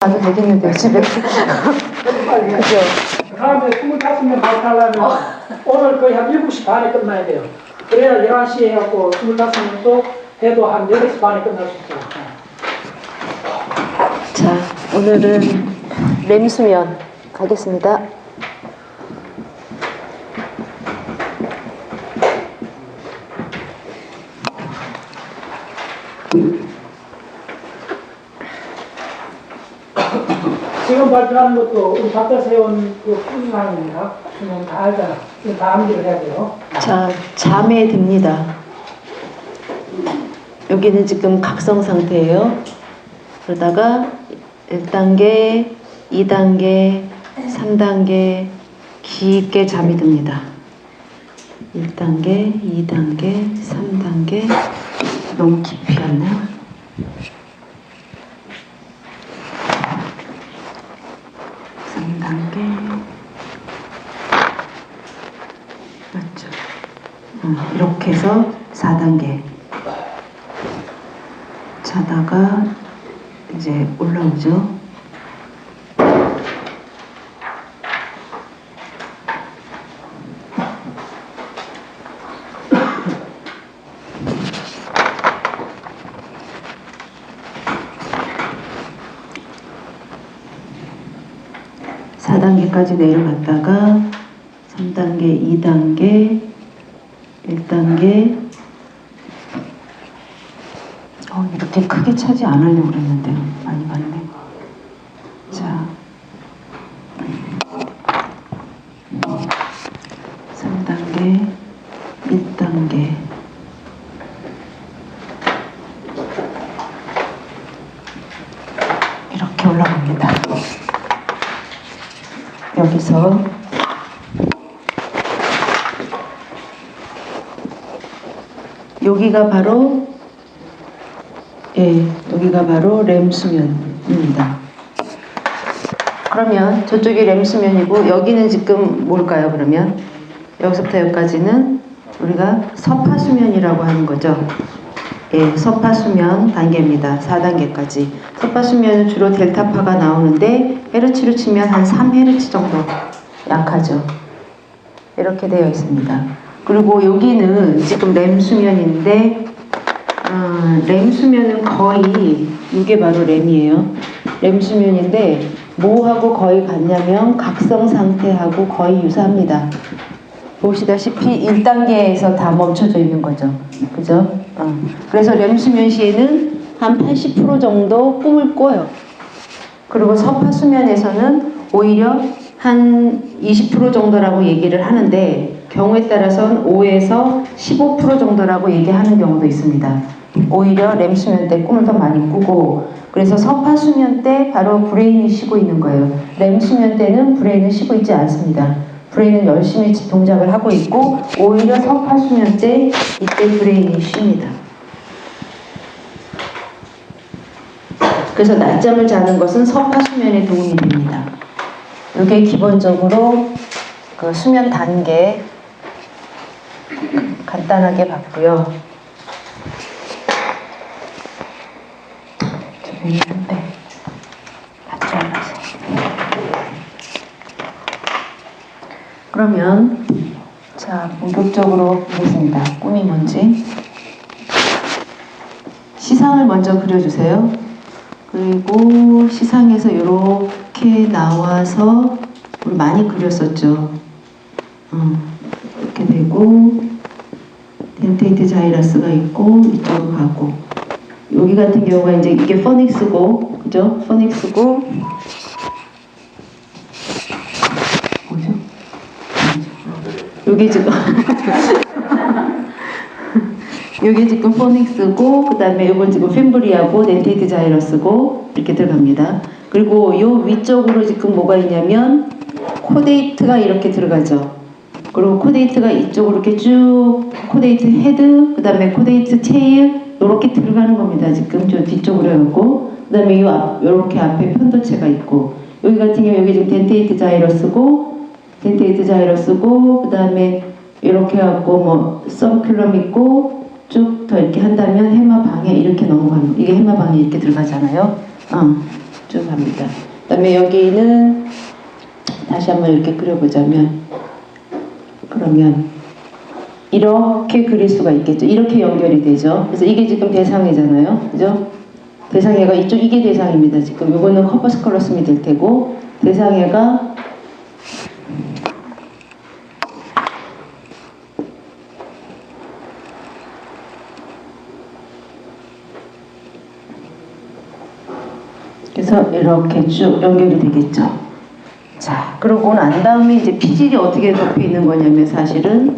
가도 되겠는데요, 집에. 그죠? 다음에 25명 발표하려면 오늘 거의 한 7시 반에 끝나야 돼요. 그래야 11시에 해갖고 25명도 해도 한 8시 반에 끝날 수 있어요. 자, 오늘은 램수면 가겠습니다. 지금 발표하는 것도 우리 바깥에서 해온 그 풀상입니다. 그냥 다 알잖아. 지금 다 암기를 해야 돼요. 자, 잠에 듭니다. 여기는 지금 각성 상태예요. 그러다가 1단계, 2단계, 3단계 깊게 잠이 듭니다. 1단계, 2단계, 3단계 너무 깊이 왔나요? 맞죠? 이렇게 해서 4단계 자다가 이제 올라오죠. (4단계까지) 내려갔다가 3단계, 2단계, 1단계. 이렇게 크게 차지 않으려고 그랬는데요. 많이 갔네. 자, 3단계, 1단계. 이렇게 올라갑니다. 여기서 여기가 바로 여기가 바로 램수면입니다. 그러면 저쪽이 램수면이고 여기는 지금 뭘까요? 그러면 여기서부터 여기까지는 우리가 서파수면이라고 하는 거죠. 서파수면 단계입니다. 4단계까지. 서파수면은 주로 델타파가 나오는데 헤르츠로 치면 한 3헤르츠 정도 약하죠. 이렇게 되어 있습니다. 그리고 여기는 지금 램수면인데 램수면은 거의 이게 바로 램이에요. 램수면인데 뭐하고 거의 같냐면 각성 상태하고 거의 유사합니다. 보시다시피 1단계에서 다 멈춰져 있는 거죠. 그죠? 그래서 램수면 시에는 한 80% 정도 꿈을 꿔요. 그리고 서파수면에서는 오히려 한 20% 정도라고 얘기를 하는데 경우에 따라서는 5에서 15% 정도라고 얘기하는 경우도 있습니다. 오히려 램수면 때 꿈을 더 많이 꾸고, 그래서 서파수면 때 바로 브레인이 쉬고 있는 거예요. 램수면 때는 브레인은 쉬고 있지 않습니다. 브레인은 열심히 동작을 하고 있고 오히려 서파수면 때 이때 브레인이 쉽니다. 그래서 낮잠을 자는 것은 서파수면에 도움이 됩니다. 이게 기본적으로 그 수면 단계 간단하게 봤고요. 좀 있는데 맞지 않아서. 그러면 자 본격적으로 보겠습니다. 꿈이 뭔지. 시상을 먼저 그려주세요. 그리고 시상에서 이렇게 나와서 우리 많이 그렸었죠. 이렇게 되고 덴테이트 자이러스가 있고 이쪽으로 가고, 여기 같은 경우가 이제 이게 퍼닉스고, 그죠? 퍼닉스고 뭐죠? 여기 지금 여기 지금 포닉스고, 그 다음에 이건 지금 핀브리아고 덴테이트 자이러스고 이렇게 들어갑니다. 그리고 요 위쪽으로 지금 뭐가 있냐면 코데이트가 이렇게 들어가죠. 그리고 코데이트가 이쪽으로 이렇게 쭉 코데이트 헤드, 그 다음에 코데이트 테일 이렇게 들어가는 겁니다. 지금 저 뒤쪽으로 해갖고, 그 다음에 요렇게 앞에 편도체가 있고, 여기 같은 경우 여기 지금 덴테이트 자이러스고 그 다음에 이렇게 해갖고 뭐 서큘럼 있고 쭉 더 이렇게 한다면 해마방에 이렇게 넘어가는, 이게 해마방에 이렇게 들어가잖아요. 쭉 갑니다. 그 다음에 여기는 다시 한번 이렇게 그려보자면, 그러면 이렇게 그릴 수가 있겠죠. 이렇게 연결이 되죠. 그래서 이게 지금 대상이잖아요. 그죠? 대상해가 이쪽, 이게 대상입니다. 지금 이거는 커퍼스 컬러스미 될 테고, 대상해가 그래서 이렇게 쭉 연결이 되겠죠. 자, 그러고 난 다음에 이제 피질이 어떻게 덮여 있는 거냐면 사실은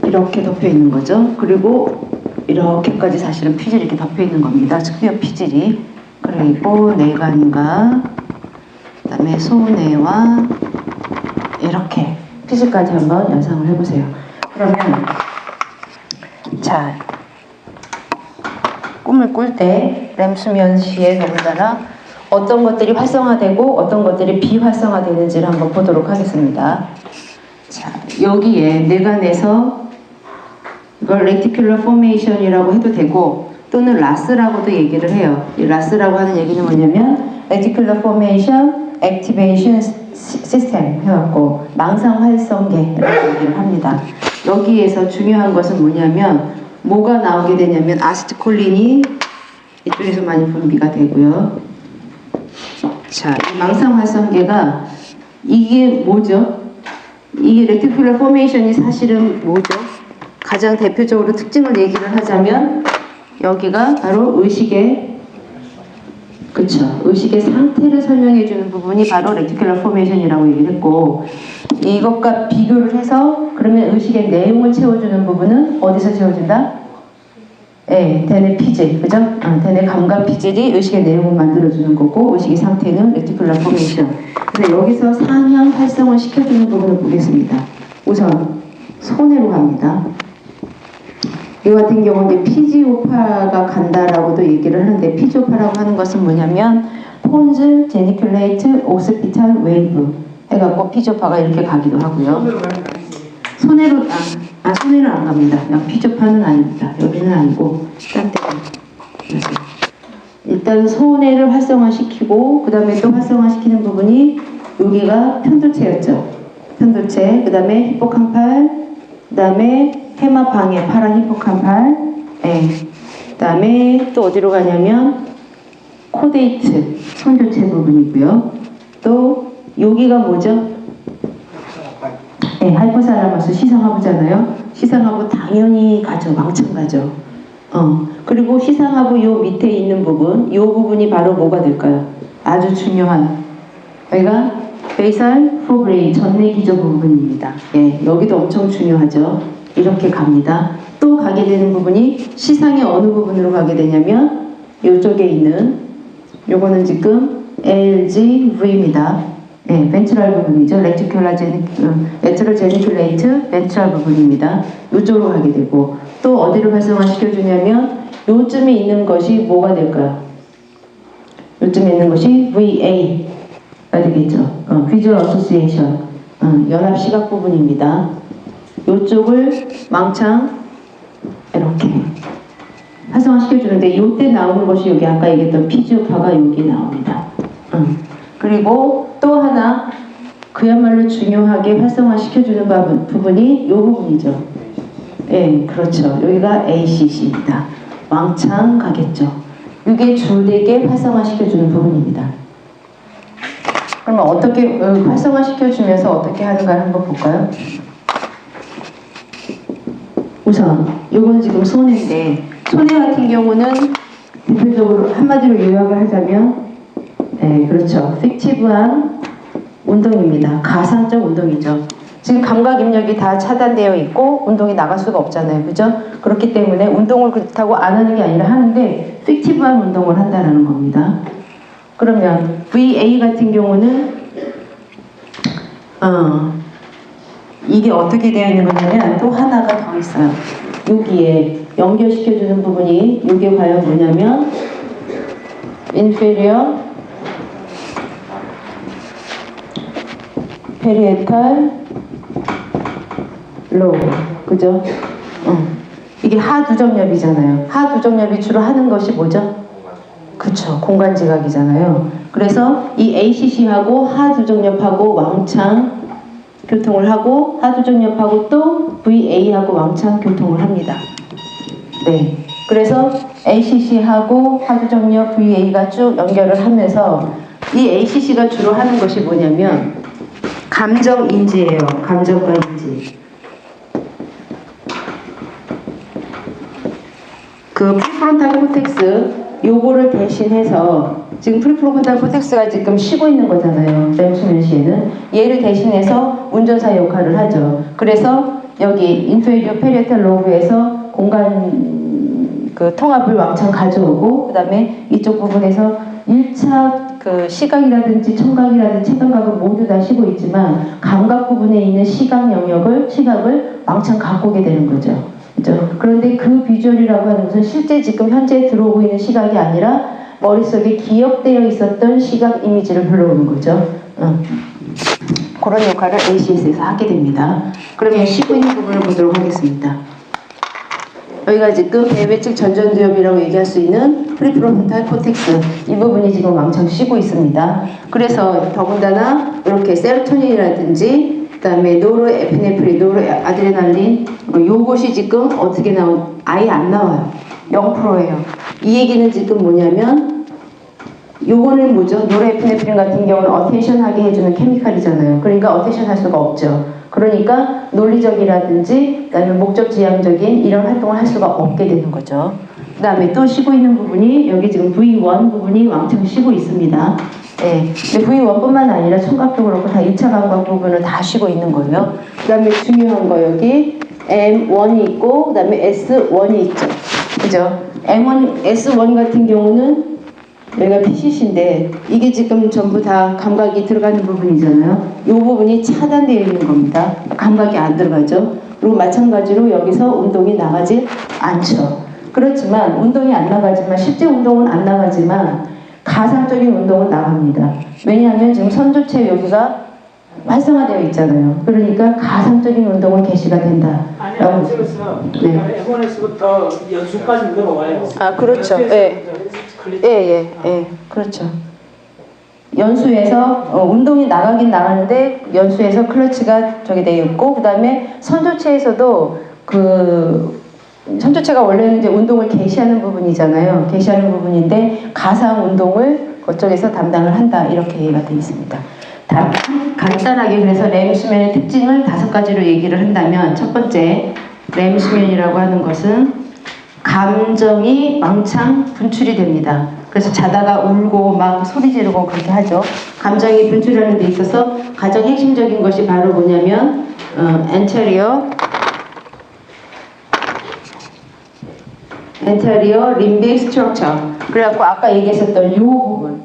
이렇게 덮여 있는 거죠. 그리고 이렇게까지 사실은 피질이 이렇게 덮여 있는 겁니다. 측면 피질이. 그리고 내관과 그다음에 소뇌와 이렇게 피질까지 한번 연상을 해보세요. 그러면 자, 꿈을 꿀 때 렘수면 시에 더군다나 어떤 것들이 활성화되고 어떤 것들이 비활성화되는지를 한번 보도록 하겠습니다. 자, 여기에 뇌관에서 이걸 레티큘러 포메이션이라고 해도 되고 또는 라스라고도 얘기를 해요. 이 라스라고 하는 얘기는 뭐냐면 레티큘러 포메이션 액티베이션 시스템 해갖고 망상 활성계라고 얘기를 합니다. 여기에서 중요한 것은 뭐냐면 뭐가 나오게 되냐면 아세틸콜린이 이쪽에서 많이 분비가 되고요. 자, 이 망상 활성계가 이게 뭐죠? 이게 레티큘러 포메이션이 사실은 뭐죠? 가장 대표적으로 특징을 얘기를 하자면 여기가 바로 의식의 그쵸 의식의 상태를 설명해 주는 부분이 바로 레티큘러 포메이션이라고 얘기를 했고 이것과 비교를 해서 그러면 의식의 내용을 채워주는 부분은 어디서 채워준다? 네, 대뇌 피질 그죠? 대뇌 감각 피질이 의식의 내용을 만들어주는 거고 의식의 상태는 레티큘러 포메이션. 그래서 여기서 상향 활성을 시켜주는 부분을 보겠습니다. 우선 손해로 갑니다. 이 같은 경우는 피지오파가 간다라고도 얘기를 하는데 피지오파라고 하는 것은 뭐냐면 폰즈, 제니큘레이트, 오스피탈, 웨이브 해갖고 피지오파가 이렇게 가기도 하고요. 손해로 손해는 안 갑니다. 피지오파는 아닙니다. 여기는 아니고 딴 데는. 일단 손해를 활성화시키고 그 다음에 또 활성화시키는 부분이 여기가 편도체였죠. 편도체, 그 다음에 히포캄팔, 그 다음에 해마 방해 파란 히포캄팔, 그 다음에 또 어디로 가냐면 코데이트 선조체 부분이고요. 또 여기가 뭐죠? 하이포살라마스 시상하부잖아요. 시상하부 당연히 가죠. 왕창 가죠. 그리고 시상하부 요 밑에 있는 부분, 요 부분이 바로 뭐가 될까요? 아주 중요한 여기가 베이살 포브레인 전내기저 부분입니다. 여기도 엄청 중요하죠. 이렇게 갑니다. 또 가게 되는 부분이 시상의 어느 부분으로 가게 되냐면 이쪽에 있는 요거는 지금 LGV입니다. 벤트럴 부분이죠. 레트럴 제니큘레이트 벤트럴 부분입니다. 이쪽으로 가게 되고 또 어디를 활성화시켜 주냐면 요쯤에 있는 것이 뭐가 될까요? 요쯤에 있는 것이 VA가 되겠죠. Visual Association 연합 시각 부분입니다. 이쪽을 망창 이렇게 활성화시켜주는데 이때 나오는 것이 여기 아까 얘기했던 피지오파가 여기 나옵니다. 그리고 또 하나 그야말로 중요하게 활성화시켜주는 부분이 이 부분이죠. 그렇죠. 여기가 ACC입니다. 왕창 가겠죠. 이게 줄되게 활성화시켜주는 부분입니다. 그러면 어떻게 활성화시켜주면서 어떻게 하는가 한번 볼까요? 우선 이건 지금 손해인데 손해 같은 경우는 대표적으로 한마디로 요약을 하자면 그렇죠. 픽티브한 운동입니다. 가상적 운동이죠. 지금 감각 입력이 다 차단되어 있고 운동이 나갈 수가 없잖아요. 그죠? 그렇기 때문에 운동을 그렇다고 안 하는 게 아니라 하는데 픽티브한 운동을 한다는 겁니다. 그러면 VA 같은 경우는 이게 어떻게 되어 있는 거냐면 또 하나가 더 있어요. 여기에 연결시켜주는 부분이 이게 과연 뭐냐면 inferior parietal lobe. 그죠? 이게 하두정엽이잖아요. 하두정엽이 주로 하는 것이 뭐죠? 그쵸, 공간지각이잖아요. 그래서 이 ACC하고 하두정엽하고 왕창 교통을 하고 하두정엽하고 또 VA하고 왕창 교통을 합니다. 네, 그래서 ACC하고 하두정엽 VA가 쭉 연결을 하면서 이 ACC가 주로 하는 것이 뭐냐면 감정인지예요. 감정과 인지. 그 프리프론탈 코텍스 요거를 대신해서 지금 프리프론탈 코텍스가 지금 쉬고 있는 거잖아요. 렘 수면 시에는 얘를 대신해서 운전사 역할을 하죠. 그래서 여기 인페리어 페리에탈 로브에서 공간 그 통합을 왕창 가져오고 그 다음에 이쪽 부분에서 1차 그 시각이라든지 청각이라든지 체감각을 모두 다 쉬고 있지만 감각 부분에 있는 시각을 왕창 갖고 오게 되는 거죠. 그죠? 그런데 그 비주얼이라고 하는 것은 실제 지금 현재 들어오고 있는 시각이 아니라 머릿속에 기억되어 있었던 시각 이미지를 불러오는 거죠. 그런 역할을 ACS에서 하게 됩니다. 그러면 쉬고 있는 부분을 보도록 하겠습니다. 여기가 지금 배외측 전전두엽이라고 얘기할 수 있는 프리프론탈 코텍스 이 부분이 지금 왕창 쉬고 있습니다. 그래서 더군다나 이렇게 세로토닌이라든지 그 다음에 노르에피네프린, 노르아드레날린 요것이 지금 어떻게 아예 안 나와요. 0%예요. 이 얘기는 지금 뭐냐면 요거는 뭐죠? 노르에피네프린 같은 경우는 어텐션 하게 해주는 케미칼이잖아요. 그러니까 어텐션 할 수가 없죠. 그러니까 논리적이라든지 그다음에 목적지향적인 이런 활동을 할 수가 없게 되는 거죠. 그 다음에 또 쉬고 있는 부분이 여기 지금 V1 부분이 왕창 쉬고 있습니다. 네. 근데 V1뿐만 아니라 청각도 그렇고 다 1차 감각 부분을 다 쉬고 있는 거예요. 그 다음에 중요한 거 여기 M1이 있고 그 다음에 S1이 있죠. 그죠? M1, S1 같은 경우는 여기가 PCC인데 이게 지금 전부 다 감각이 들어가는 부분이잖아요. 이 부분이 차단되어 있는 겁니다. 감각이 안 들어가죠. 그리고 마찬가지로 여기서 운동이 나가지 않죠. 그렇지만 운동이 안 나가지만 실제 운동은 안 나가지만 가상적인 운동은 나갑니다. 왜냐하면 지금 선조체 여기가 활성화되어 있잖아요. 그러니까 가상적인 운동은 개시가 된다. 아니요, 지금서 M1에서부터 연수까지 들어와요. 아, 그렇죠. 예, 그렇죠. 연수에서 운동이 나가긴 나가는데 연수에서 클러치가 저기 되어 있고 그 다음에 선조체에서도 그 선조체가 원래는 이제 운동을 개시하는 부분이잖아요. 개시하는 부분인데 가상 운동을 그쪽에서 담당을 한다 이렇게 얘기가 되어 있습니다. 간단하게 그래서 렘 수면의 특징을 5가지로 얘기를 한다면 첫 번째 렘 수면이라고 하는 것은 감정이 왕창 분출이 됩니다. 그래서 자다가 울고 막 소리 지르고 그렇게 하죠. 감정이 분출하는 데 있어서 가장 핵심적인 것이 바로 뭐냐면 anterior limbic structure. 그래갖고 아까 얘기했었던 요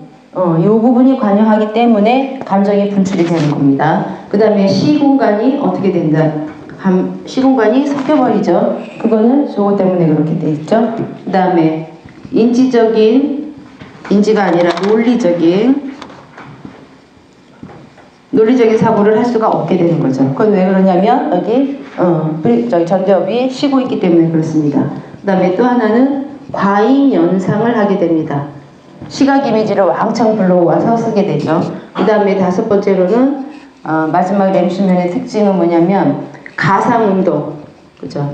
부분이 관여하기 때문에 감정이 분출이 되는 겁니다. 그 다음에 시공간이 어떻게 된다? 시공간이 섞여버리죠. 그거는 저거 때문에 그렇게 돼 있죠. 그 다음에 인지가 아니라 논리적인 사고를 할 수가 없게 되는 거죠. 그건 왜 그러냐면 여기 저기 전두엽이 쉬고 있기 때문에 그렇습니다. 그 다음에 또 하나는 과잉 연상을 하게 됩니다. 시각 이미지를 왕창 불러와서 쓰게 되죠. 그 다음에 5번째로는 마지막 렘 수면의 특징은 뭐냐면 가상 운동, 그죠?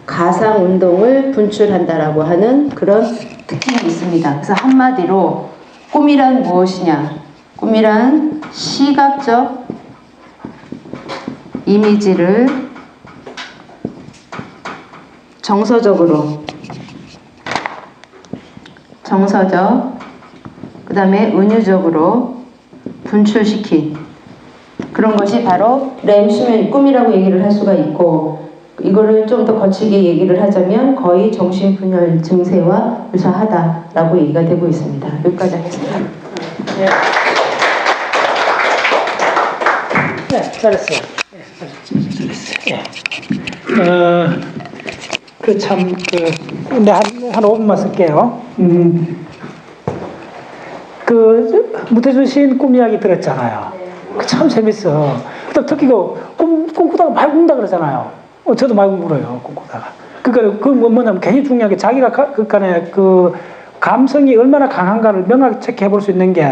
가상 운동을 분출한다라고 하는 그런 특징이 있습니다. 그래서 한마디로 꿈이란 무엇이냐? 꿈이란 시각적 이미지를 정서적, 그 다음에 은유적으로 분출시킨 그런 것이 바로 렘 수면 꿈이라고 얘기를 할 수가 있고, 이거를 좀 더 거칠게 얘기를 하자면 거의 정신분열 증세와 유사하다라고 얘기가 되고 있습니다. 여기까지 하겠습니다. 네, 잘했어요. 근데 한 5분만 쓸게요. 무태준 시인 꿈 이야기 들었잖아요. 참 재밌어. 특히 꿈꾸다가 많이 꾼다 그러잖아요. 저도 많이 물어요, 꿈꾸다가. 그러니까 뭐냐면 굉장히 중요한 게 자기가 그간에 감성이 얼마나 강한가를 명확히 체크해 볼 수 있는 게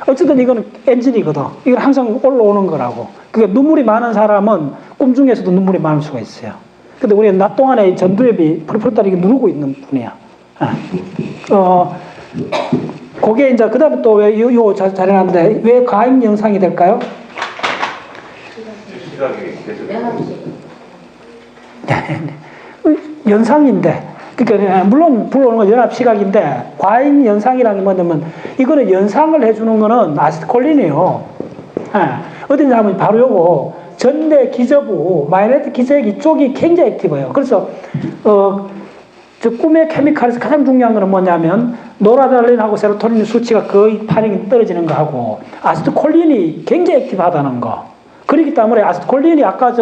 어쨌든 이거는 엔진이거든. 이건 항상 올라오는 거라고. 그러니까 눈물이 많은 사람은 꿈 중에서도 눈물이 많을 수가 있어요. 근데 우리는 낮 동안에 전두엽이 펄펄 이게 누르고 있는 분이야. 그게 이제 그 다음에 또 왜 요 자료인데 왜 과잉 영상이 될까요? 연상인데, 그러니까 물론 불러오는 건 연합 시각인데 과잉 연상이라는 게 뭐냐면 이거는 연상을 해주는 거는 아세틸콜린이에요. 어딘지 하면 바로 요거 전대 기저부 마이네틱 기저액 이쪽이 굉장히 액티브해요. 그래서 저 꿈의 케미칼에서 가장 중요한 거는 뭐냐면 노라드레날린하고 세로토닌 수치가 거의 파링이 떨어지는 거하고 아세틸콜린이 굉장히 액티브하다는 거. 그렇기 때문에 아세틸콜린이 아까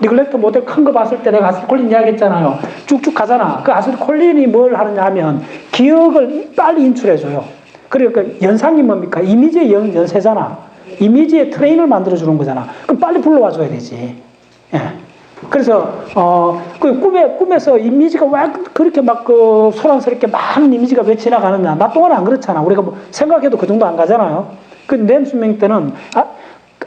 리글렉터 모델 큰 거 봤을 때 내가 아세틸콜린 이야기했잖아요. 쭉쭉 가잖아. 그 아세틸콜린이 뭘 하느냐 하면 기억을 빨리 인출해줘요. 그러니까 연상이 뭡니까? 이미지의 연세잖아. 이미지의 트레인을 만들어주는 거잖아. 그럼 빨리 불러와줘야 되지. 예. 그래서 꿈에서 이미지가 왜 그렇게 막 소란스럽게 많은 이미지가 왜 지나가느냐. 낮 동안은 안 그렇잖아. 우리가 뭐 생각해도 그 정도 안 가잖아요. 그 렘 수면 때는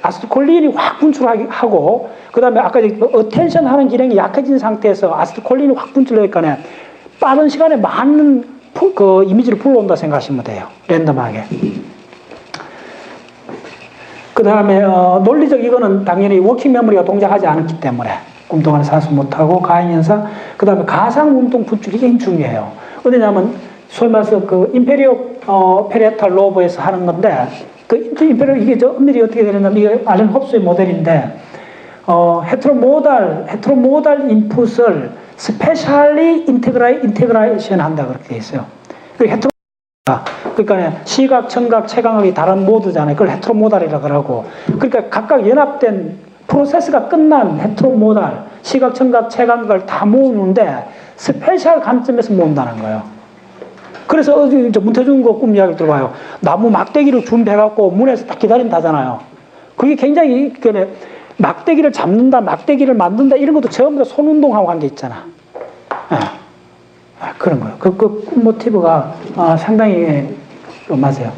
아세틸콜린이 확 분출하고 그 다음에 아까 어텐션 하는 기능이 약해진 상태에서 아세틸콜린이 확 분출되니까 빠른 시간에 많은 이미지를 불러온다 생각하시면 돼요. 랜덤하게. 그 다음에 논리적 이거는 당연히 워킹 메모리가 동작하지 않았기 때문에 꿈 동안에 사수 못하고 가행현상, 그 다음에 가상 운동 분출이 굉장히 중요해요. 어디냐면 소위 말해서 임페리오 페리에탈 로브에서 하는 건데 임페리오 이게 엄밀히 어떻게 되냐면 이게 알렌 홉스의 모델인데 헤트로모달 인풋을 스페셜리 인테그레이션 한다 그렇게 돼 있어요. 그러니까 시각, 청각, 체감각이 다른 모드잖아요. 그걸 헤트로모달이라고 그러고. 그러니까 각각 연합된 프로세스가 끝난 헤트로모달, 시각, 청각, 체감각을 다 모으는데 스페셜 관점에서 모은다는 거예요. 그래서 문태준 꿈 이야기 들어봐요. 나무 막대기를 준비해갖고 문에서 딱 기다린다잖아요. 그게 굉장히 막대기를 잡는다, 막대기를 만든다 이런 것도 전부 다 손 운동하고 한 게 있잖아. 그런 거예요. 꿈 모티브가 상당히 맞아요.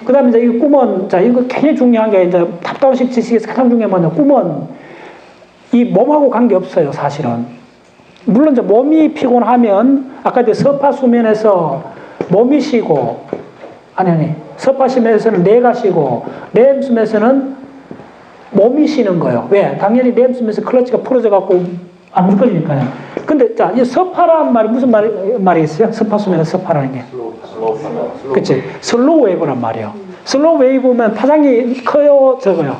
그 다음에 이제 이 꿈은, 이거 굉장히 중요한 게 이제 탑다운식 지식에서 가장 중요한 건 꿈은 이 몸하고 관계없어요, 사실은. 물론 이제 몸이 피곤하면 아까 이제 서파 수면에서 몸이 쉬고, 서파 수면에서는 뇌가 쉬고, 렘 수면에서는 몸이 쉬는 거예요. 왜? 당연히 렘 수면에서 클러치가 풀어져갖고 안 움직여지니까요. 근데 이 서파라는 말이 무슨 말이 있어요? 서파 수면에서 서파라는 게. 그치? 슬로우 웨이브란 말이에요. 슬로우 웨이브면 파장이 커요, 적어요?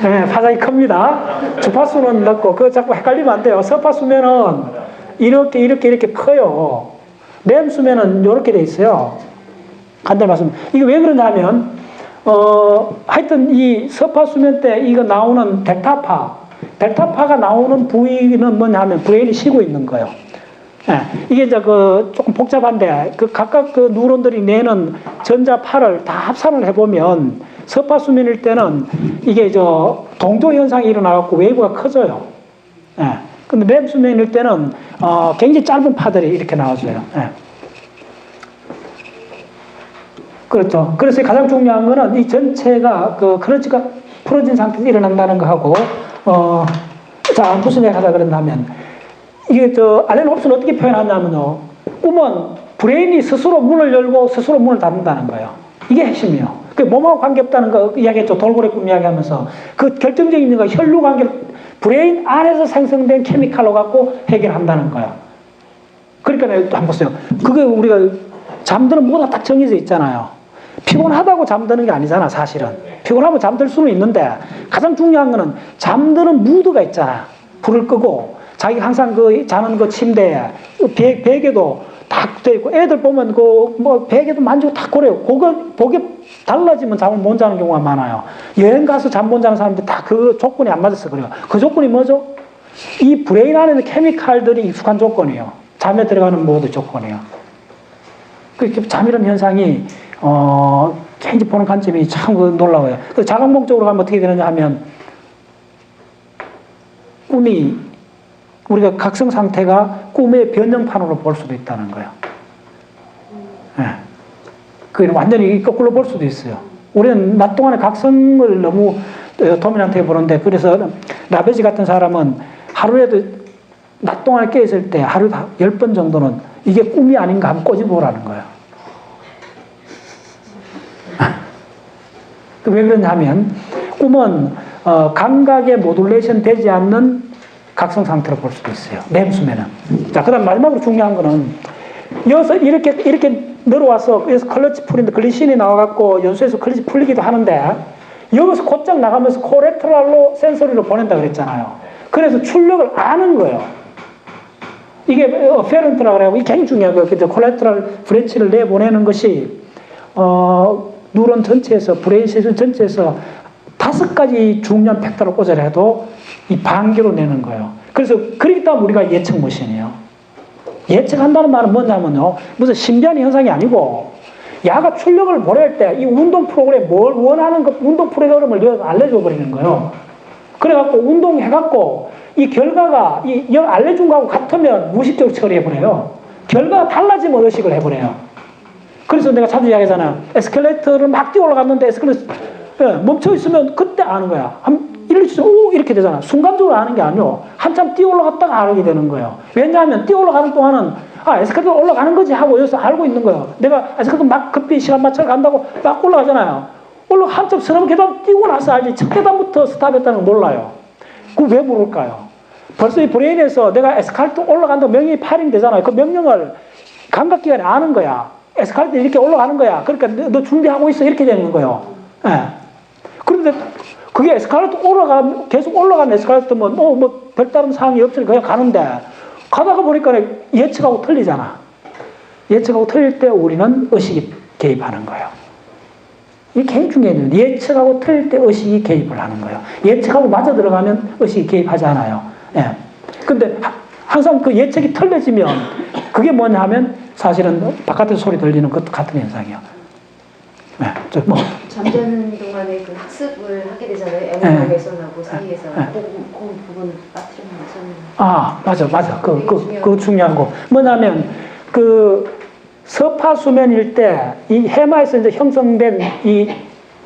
네, 파장이 큽니다. 주파수는 낮고, 그거 자꾸 헷갈리면 안 돼요. 서파 수면은 이렇게 커요. 렘 수면은 이렇게 돼 있어요. 간단히 말씀. 이게 왜 그러냐면, 하여튼 이 서파 수면 때 이거 나오는 델타파가 나오는 부위는 뭐냐면 브레인이 쉬고 있는 거예요. 예, 이게 이제 조금 복잡한데 각각 뉴런들이 내는 전자파를 다 합산을 해보면 서파 수면일 때는 이게 동조 현상이 일어나갖고 웨이브가 커져요. 예, 근데 렘 수면일 때는 굉장히 짧은 파들이 이렇게 나와줘요. 예. 그렇죠. 그래서 가장 중요한 거는 이 전체가 클러치가 풀어진 상태에서 일어난다는 거하고, 무슨 얘기 하다 그랬냐면, 이게 알렌 홉스는 어떻게 표현하냐면요. 꿈은 브레인이 스스로 문을 열고 스스로 문을 닫는다는 거예요. 이게 핵심이에요. 그 몸하고 관계없다는 거 이야기했죠. 돌고래 꿈 이야기하면서. 그 결정적인 거 혈류 관계를 브레인 안에서 생성된 케미칼로 갖고 해결한다는 거예요. 그러니까 또 한번 보세요. 그게 우리가 잠드는 뭐가 딱 정해져 있잖아요. 피곤하다고 잠드는 게 아니잖아, 사실은. 피곤하면 잠들 수는 있는데 가장 중요한 거는 잠드는 무드가 있잖아. 불을 끄고 자기가 항상 자는 침대에 베개도 딱 돼 있고 애들 보면 베개도 만지고 딱 그래요. 그게 달라지면 잠을 못 자는 경우가 많아요. 여행 가서 잠 못 자는 사람들 다 그 조건이 안 맞아서 그래요. 그 조건이 뭐죠? 이 브레인 안에 있는 케미칼들이 익숙한 조건이에요. 잠에 들어가는 모든 조건이에요. 그 잠이런 현상이 굉장히 보는 관점이 참 놀라워요. 그 자각몽적으로 가면 어떻게 되느냐 하면 꿈이 우리가 각성 상태가 꿈의 변형판으로 볼 수도 있다는 거예요. 예. 그 완전히 거꾸로 볼 수도 있어요. 우리는 낮 동안에 각성을 너무 도민한테 보는데 그래서 라베지 같은 사람은 하루에도 낮 동안에 깨있을 때 하루 10번 정도는 이게 꿈이 아닌가 한번 꼬집어보라는 거예요. 왜 그러냐 하면 꿈은 감각에 모듈레이션 되지 않는 각성 상태로 볼 수도 있어요. 렘수면은. 자, 그 다음 마지막으로 중요한 거는 여기서 이렇게 늘어와서 여기서 클러치 풀인데 글리신이 나와갖고 연수에서 클러치 풀리기도 하는데 여기서 곧장 나가면서 코레트랄로 센서리로 보낸다 그랬잖아요. 그래서 출력을 아는 거예요. 이게 페런트라고 그래요. 이게 굉장히 중요한 거예요. 콜레트랄 브랜치를 내보내는 것이 뉴런 전체에서 브레인 시스템 전체에서 5가지 중요한 팩터를 꽂아라 해도 이 반기로 내는 거예요. 그래서 그렇기 때문에 우리가 예측 머신이에요. 예측한다는 말은 뭐냐면요. 무슨 신비한 현상이 아니고 야가 출력을 보낼 때 이 운동 프로그램 뭘 원하는 그 운동 프로그램을 알려줘 버리는 거예요. 그래갖고 운동해갖고 이 결과가 이 알려준 거하고 같으면 무의식적으로 처리해버려요. 결과가 달라지면 의식을 해버려요. 그래서 내가 자주 이야기하잖아. 에스컬레이터를 막 뛰어 올라갔는데 에스컬레이터 멈춰있으면 그때 아는 거야. 이렇게 되잖아. 순간적으로 아는 게 아니고 한참 뛰어 올라갔다가 알게 되는 거예요. 왜냐하면 뛰어 올라가는 동안은 에스컬레이터 올라가는 거지 하고 여기서 알고 있는 거예요. 내가 에스컬레이터 막 급히 시간 맞춰 간다고 막 올라가잖아요. 한참 서너 계단 뛰고 나서 알지 첫 계단부터 스탑했다는 걸 몰라요. 그거 왜 모를까요? 벌써 이 브레인에서 내가 에스컬레이터 올라간다고 명령이 파링 되잖아요. 그 명령을 감각기관이 아는 거야. 에스컬레이터 이렇게 올라가는 거야. 그러니까 너 준비하고 있어. 이렇게 되는 거예요. 예. 그런데 그게 에스컬레이터 계속 올라가는 에스컬레이터면 뭐 별다른 상황이 없으니까 그냥 가는데 가다가 보니까 예측하고 틀리잖아. 예측하고 틀릴 때 우리는 의식이 개입하는 거예요. 이게 굉장히 중요해요. 예측하고 틀릴 때 의식이 개입을 하는 거예요. 예측하고 맞아 들어가면 의식이 개입하지 않아요. 예. 근데 항상 그 예측이 틀려지면 그게 뭐냐 하면 사실은 바깥에서 소리 들리는 것도 같은 현상이에요. 네, 잠자는 동안에 그 학습을 하게 되잖아요. MRI에서나고 사이에서 그 부분 빠뜨리면 맞아. 그 중요한 거. 뭐냐면 그 서파 수면일 때 이 해마에서 이제 형성된 이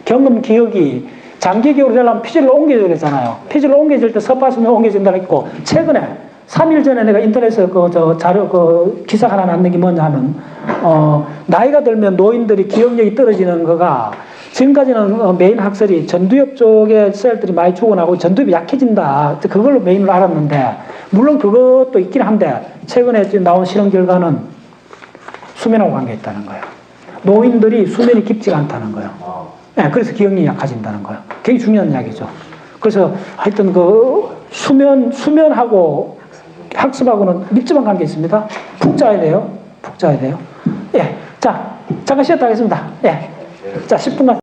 경험 기억이 장기 기억으로 되려면 피질로 옮겨져야 되잖아요. 피질로 옮겨질 때 서파 수면 옮겨진다고 했고 최근에 3일 전에 내가 인터넷에 자료 기사 하나 났는 게 뭐냐 하면 나이가 들면 노인들이 기억력이 떨어지는 거가 지금까지는 메인 학설이 전두엽 쪽에 셀들이 많이 죽어나고 전두엽이 약해진다. 그걸로 메인으로 알았는데 물론 그것도 있긴 한데 최근에 지금 나온 실험 결과는 수면하고 관계 있다는 거예요. 노인들이 수면이 깊지가 않다는 거예요. 네, 그래서 기억력이 약해진다는 거예요. 굉장히 중요한 이야기죠. 그래서 하여튼 그 수면하고 학습하고는 밀접한 관계 있습니다. 푹 자야 돼요. 예. 자, 잠깐 쉬었다 하겠습니다. 예. 자, 10분간.